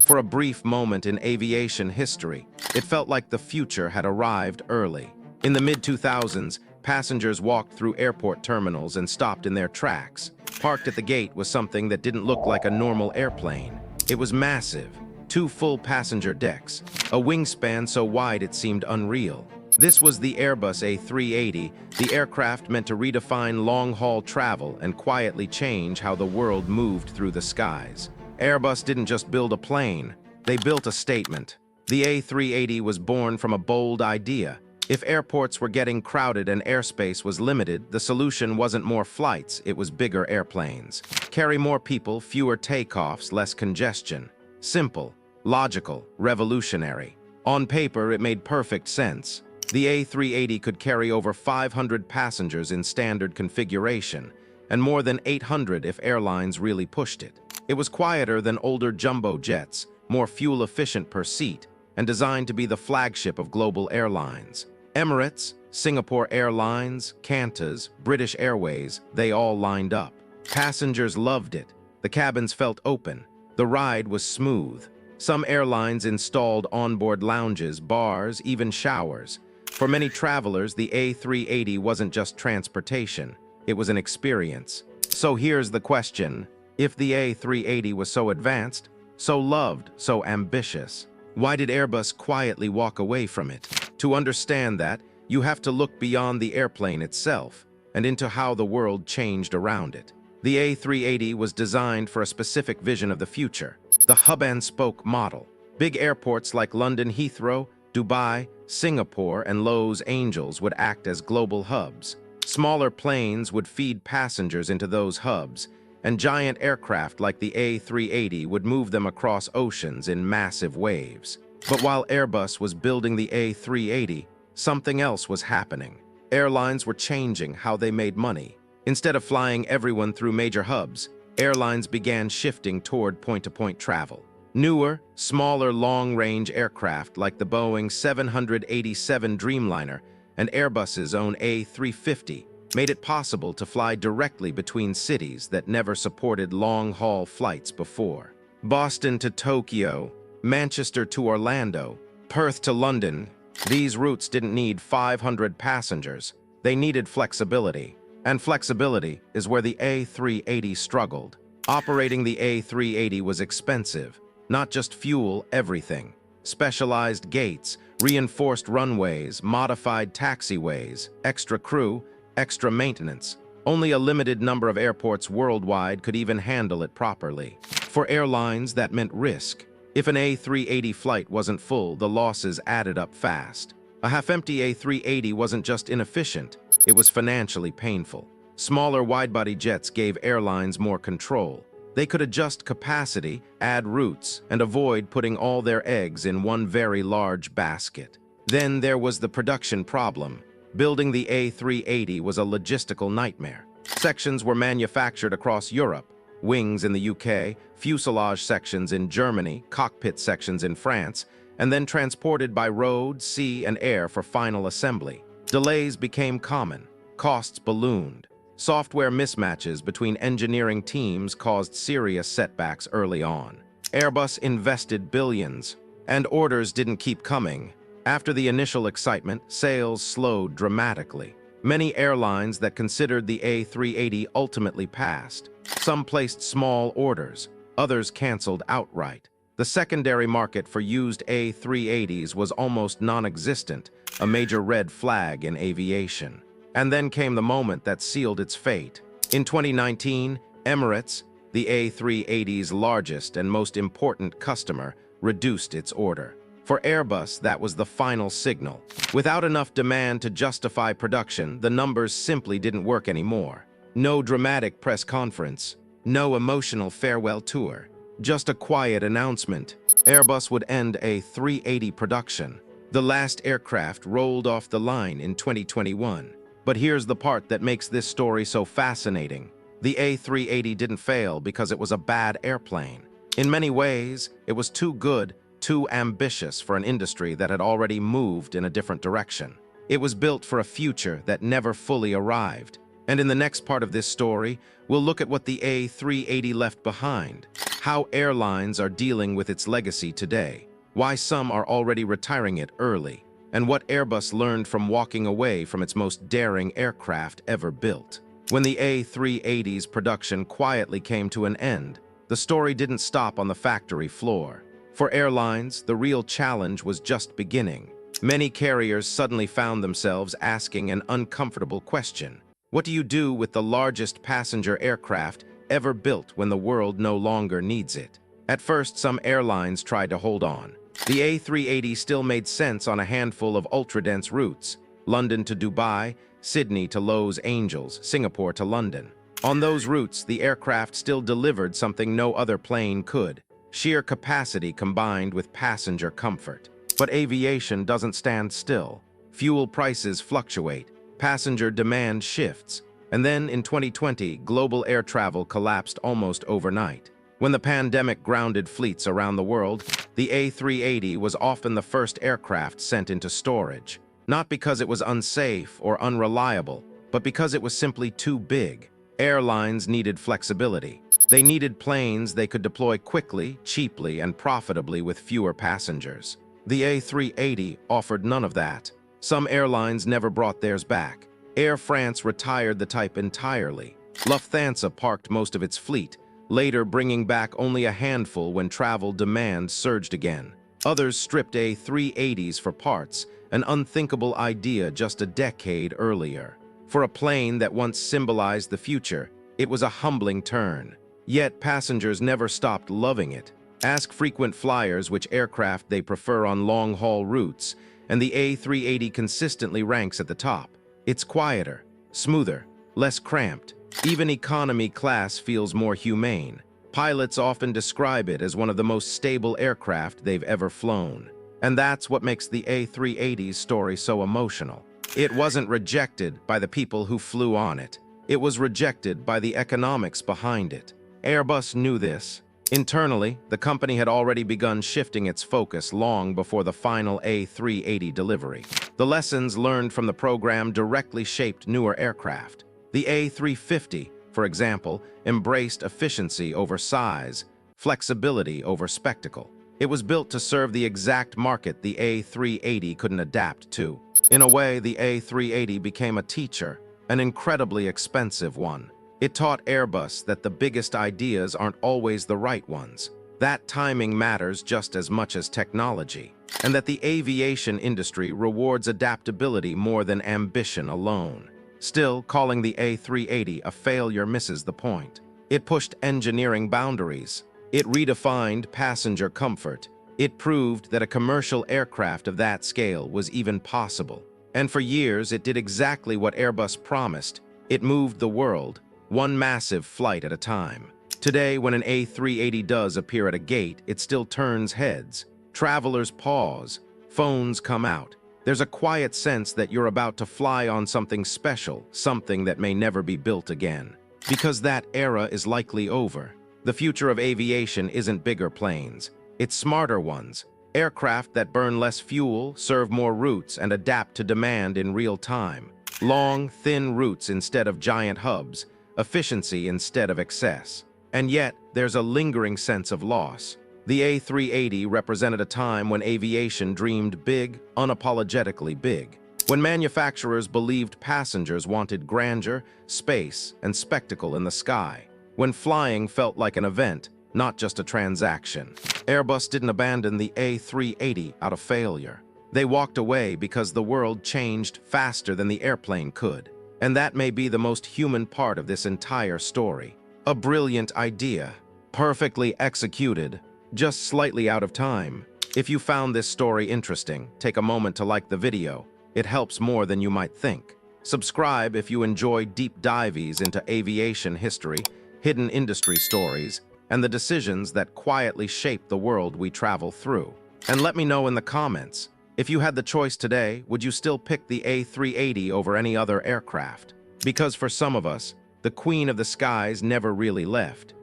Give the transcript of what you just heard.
For a brief moment in aviation history, it felt like the future had arrived early. In the mid-2000s, passengers walked through airport terminals and stopped in their tracks. Parked at the gate was something that didn't look like a normal airplane. It was massive, 2 full passenger decks, a wingspan so wide it seemed unreal. This was the Airbus A380, the aircraft meant to redefine long-haul travel and quietly change how the world moved through the skies. Airbus didn't just build a plane, they built a statement. The A380 was born from a bold idea. If airports were getting crowded and airspace was limited, the solution wasn't more flights, it was bigger airplanes. Carry more people, fewer takeoffs, less congestion. Simple, logical, revolutionary. On paper, it made perfect sense. The A380 could carry over 500 passengers in standard configuration, and more than 800 if airlines really pushed it. It was quieter than older jumbo jets, more fuel-efficient per seat, and designed to be the flagship of global airlines. Emirates, Singapore Airlines, Qantas, British Airways, they all lined up. Passengers loved it. The cabins felt open. The ride was smooth. Some airlines installed onboard lounges, bars, even showers. For many travelers, the A380 wasn't just transportation. It was an experience. So here's the question. If the A380 was so advanced, so loved, so ambitious, why did Airbus quietly walk away from it? To understand that, you have to look beyond the airplane itself and into how the world changed around it. The A380 was designed for a specific vision of the future, the hub-and-spoke model. Big airports like London Heathrow, Dubai, Singapore, and Los Angeles would act as global hubs. Smaller planes would feed passengers into those hubs, and giant aircraft like the A380 would move them across oceans in massive waves. But while Airbus was building the A380, something else was happening. Airlines were changing how they made money. Instead of flying everyone through major hubs, airlines began shifting toward point-to-point travel. Newer, smaller long-range aircraft like the Boeing 787 Dreamliner and Airbus's own A350 made it possible to fly directly between cities that never supported long-haul flights before. Boston to Tokyo, Manchester to Orlando, Perth to London, these routes didn't need 500 passengers. They needed flexibility. And flexibility is where the A380 struggled. Operating the A380 was expensive. Not just fuel, everything. Specialized gates, reinforced runways, modified taxiways, extra crew, extra maintenance. Only a limited number of airports worldwide could even handle it properly. For airlines, that meant risk. If an A380 flight wasn't full, the losses added up fast. A half-empty A380 wasn't just inefficient, it was financially painful. Smaller wide-body jets gave airlines more control. They could adjust capacity, add routes, and avoid putting all their eggs in one very large basket. Then there was the production problem. Building the A380 was a logistical nightmare. Sections were manufactured across Europe, wings in the UK, fuselage sections in Germany, cockpit sections in France, and then transported by road, sea, and air for final assembly. Delays became common. Costs ballooned. Software mismatches between engineering teams caused serious setbacks early on. Airbus invested billions, and orders didn't keep coming. After the initial excitement, sales slowed dramatically. Many airlines that considered the A380 ultimately passed. Some placed small orders, others canceled outright. The secondary market for used A380s was almost non-existent, a major red flag in aviation. And then came the moment that sealed its fate. In 2019, Emirates, the A380's largest and most important customer, reduced its order. For Airbus, that was the final signal. Without enough demand to justify production, the numbers simply didn't work anymore. No dramatic press conference, no emotional farewell tour, just a quiet announcement. Airbus would end A380 production. The last aircraft rolled off the line in 2021. But here's the part that makes this story so fascinating. The A380 didn't fail because it was a bad airplane. In many ways, it was too good, too ambitious for an industry that had already moved in a different direction. It was built for a future that never fully arrived. And in the next part of this story, we'll look at what the A380 left behind, how airlines are dealing with its legacy today, why some are already retiring it early, and what Airbus learned from walking away from its most daring aircraft ever built. When the A380's production quietly came to an end, the story didn't stop on the factory floor. For airlines, the real challenge was just beginning. Many carriers suddenly found themselves asking an uncomfortable question. What do you do with the largest passenger aircraft ever built when the world no longer needs it? At first, some airlines tried to hold on. The A380 still made sense on a handful of ultra-dense routes: London to Dubai, Sydney to Los Angeles, Singapore to London. On those routes, the aircraft still delivered something no other plane could: sheer capacity combined with passenger comfort. But aviation doesn't stand still. Fuel prices fluctuate, passenger demand shifts, and then in 2020, global air travel collapsed almost overnight. When the pandemic grounded fleets around the world, the A380 was often the first aircraft sent into storage. Not because it was unsafe or unreliable, but because it was simply too big. Airlines needed flexibility. They needed planes they could deploy quickly, cheaply, and profitably with fewer passengers. The A380 offered none of that. Some airlines never brought theirs back. Air France retired the type entirely. Lufthansa parked most of its fleet, later bringing back only a handful when travel demand surged again. Others stripped A380s for parts, an unthinkable idea just a decade earlier. For a plane that once symbolized the future, it was a humbling turn. Yet passengers never stopped loving it. Ask frequent flyers which aircraft they prefer on long-haul routes, and the A380 consistently ranks at the top. It's quieter, smoother, less cramped. Even economy class feels more humane. Pilots often describe it as one of the most stable aircraft they've ever flown. And that's what makes the A380's story so emotional. It wasn't rejected by the people who flew on it. It was rejected by the economics behind it. Airbus knew this. Internally, the company had already begun shifting its focus long before the final A380 delivery. The lessons learned from the program directly shaped newer aircraft. The A350, for example, embraced efficiency over size, flexibility over spectacle. It was built to serve the exact market the A380 couldn't adapt to. In a way, the A380 became a teacher, an incredibly expensive one. It taught Airbus that the biggest ideas aren't always the right ones, that timing matters just as much as technology, and that the aviation industry rewards adaptability more than ambition alone. Still, calling the A380 a failure misses the point. It pushed engineering boundaries. It redefined passenger comfort. It proved that a commercial aircraft of that scale was even possible. And for years, it did exactly what Airbus promised. It moved the world, one massive flight at a time. Today, when an A380 does appear at a gate, it still turns heads. Travelers pause. Phones come out. There's a quiet sense that you're about to fly on something special, something that may never be built again. Because that era is likely over. The future of aviation isn't bigger planes. It's smarter ones. Aircraft that burn less fuel, serve more routes, and adapt to demand in real time. Long, thin routes instead of giant hubs. Efficiency instead of excess. And yet, there's a lingering sense of loss. The A380 represented a time when aviation dreamed big, unapologetically big. When manufacturers believed passengers wanted grandeur, space, and spectacle in the sky. When flying felt like an event, not just a transaction. Airbus didn't abandon the A380 out of failure. They walked away because the world changed faster than the airplane could. And that may be the most human part of this entire story. A brilliant idea, perfectly executed, just slightly out of time. If you found this story interesting, take a moment to like the video. It helps more than you might think. Subscribe if you enjoy deep dives into aviation history, hidden industry stories, and the decisions that quietly shape the world we travel through. And let me know in the comments, if you had the choice today, would you still pick the A380 over any other aircraft? Because for some of us, the Queen of the Skies never really left.